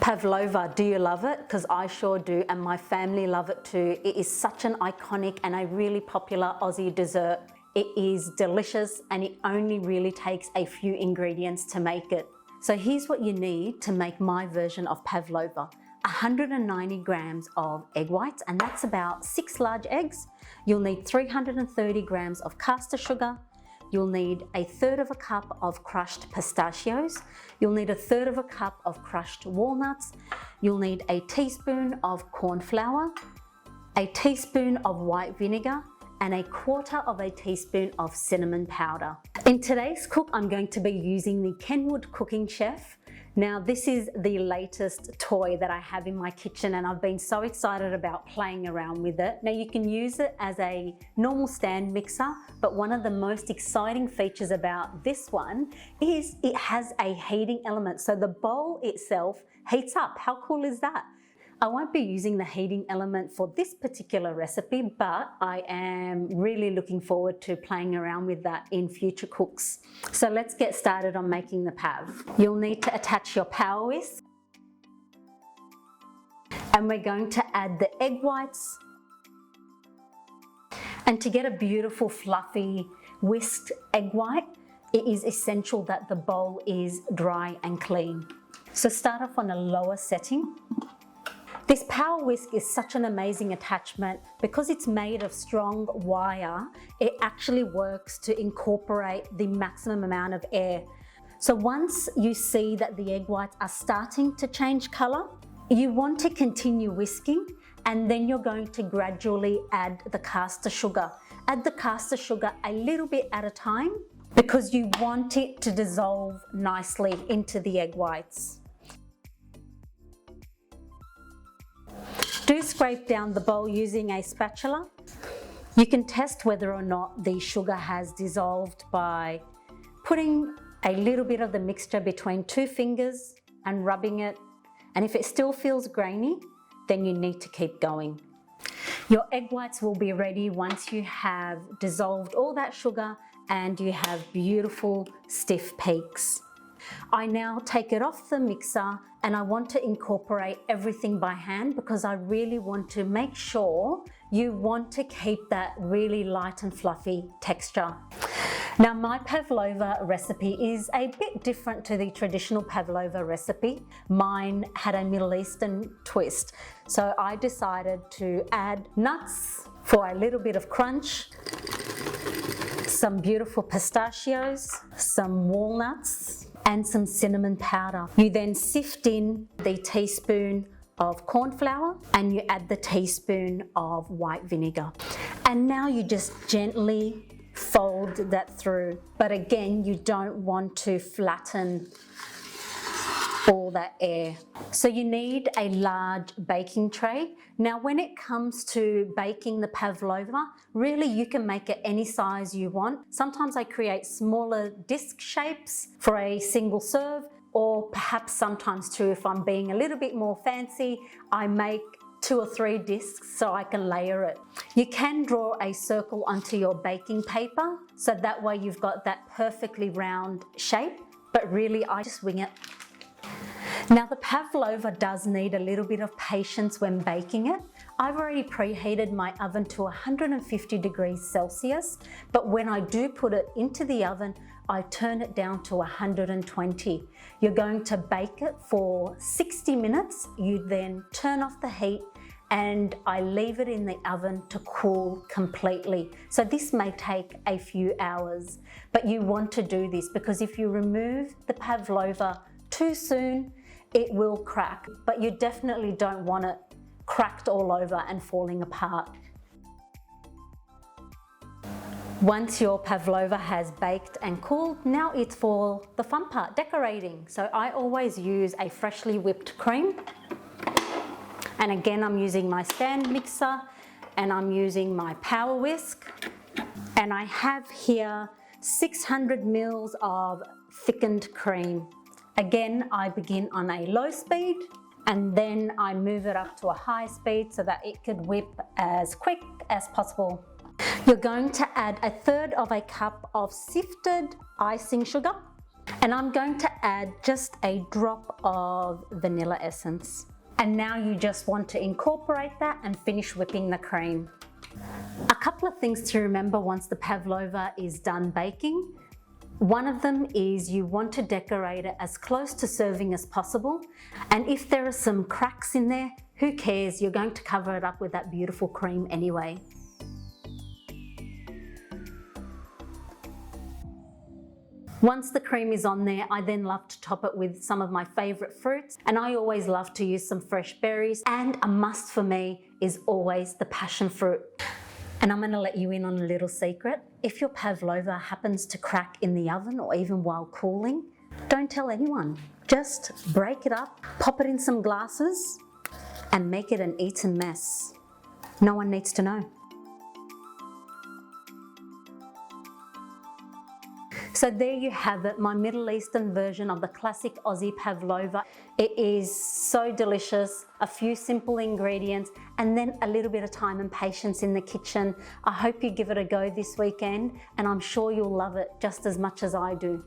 Pavlova, do you love it? Because I sure do, and my family love it too. It is such an iconic and a really popular Aussie dessert. It is delicious and it only really takes a few ingredients to make it. So here's what you need to make my version of Pavlova. 190 grams of egg whites, and that's about 6 large eggs. You'll need 330 grams of caster sugar. You'll need 1/3 cup of crushed pistachios. You'll need 1/3 cup of crushed walnuts. You'll need a teaspoon of corn flour, a teaspoon of white vinegar, and 1/4 teaspoon of cinnamon powder. In today's cook, I'm going to be using the Kenwood Cooking Chef. Now, this is the latest toy that I have in my kitchen and I've been so excited about playing around with it. Now, you can use it as a normal stand mixer, but one of the most exciting features about this one is it has a heating element. So the bowl itself heats up. How cool is that? I won't be using the heating element for this particular recipe, but I am really looking forward to playing around with that in future cooks. So let's get started on making the pav. You'll need to attach your power whisk, and we're going to add the egg whites. And to get a beautiful fluffy whisked egg white, it is essential that the bowl is dry and clean. So start off on a lower setting. This power whisk is such an amazing attachment because it's made of strong wire. It actually works to incorporate the maximum amount of air. So once you see that the egg whites are starting to change color, you want to continue whisking, and then you're going to gradually add the caster sugar. Add the caster sugar a little bit at a time because you want it to dissolve nicely into the egg whites. Do scrape down the bowl using a spatula. You can test whether or not the sugar has dissolved by putting a little bit of the mixture between 2 fingers and rubbing it. And if it still feels grainy, then you need to keep going. Your egg whites will be ready once you have dissolved all that sugar and you have beautiful stiff peaks. I now take it off the mixer and I want to incorporate everything by hand because I really want to make sure you want to keep that really light and fluffy texture. Now, my Pavlova recipe is a bit different to the traditional Pavlova recipe. Mine had a Middle Eastern twist. So I decided to add nuts for a little bit of crunch, some beautiful pistachios, some walnuts, and some cinnamon powder. You then sift in the teaspoon of corn flour and you add the teaspoon of white vinegar. And now you just gently fold that through. But again, you don't want to flatten all that air. So you need a large baking tray. Now, when it comes to baking the Pavlova, really you can make it any size you want. Sometimes I create smaller disc shapes for a single serve, or perhaps sometimes too, if I'm being a little bit more fancy, I make 2 or 3 discs so I can layer it. You can draw a circle onto your baking paper, so that way you've got that perfectly round shape, but really I just wing it. Now, the Pavlova does need a little bit of patience when baking it. I've already preheated my oven to 150 degrees Celsius, but when I do put it into the oven, I turn it down to 120. You're going to bake it for 60 minutes. You then turn off the heat and I leave it in the oven to cool completely. So this may take a few hours, but you want to do this because if you remove the Pavlova too soon, it will crack, but you definitely don't want it cracked all over and falling apart. Once your Pavlova has baked and cooled, now it's for the fun part, decorating. So I always use a freshly whipped cream. And again, I'm using my stand mixer and I'm using my power whisk. And I have here 600 mils of thickened cream. Again, I begin on a low speed and then I move it up to a high speed so that it could whip as quick as possible. You're going to add 1/3 cup of sifted icing sugar And I'm going to add just a drop of vanilla essence. And now you just want to incorporate that and finish whipping the cream. A couple of things to remember once the pavlova is done baking. One of them is you want to decorate it as close to serving as possible. And if there are some cracks in there, who cares? You're going to cover it up with that beautiful cream anyway. Once the cream is on there, I then love to top it with some of my favorite fruits, and I always love to use some fresh berries, and a must for me is always the passion fruit. And I'm going to let you in on a little secret. If your pavlova happens to crack in the oven or even while cooling, don't tell anyone. Just break it up, pop it in some glasses, and make it an eaten mess. No one needs to know. So there you have it, my Middle Eastern version of the classic Aussie pavlova. It is so delicious, a few simple ingredients, and then a little bit of time and patience in the kitchen. I hope you give it a go this weekend, and I'm sure you'll love it just as much as I do.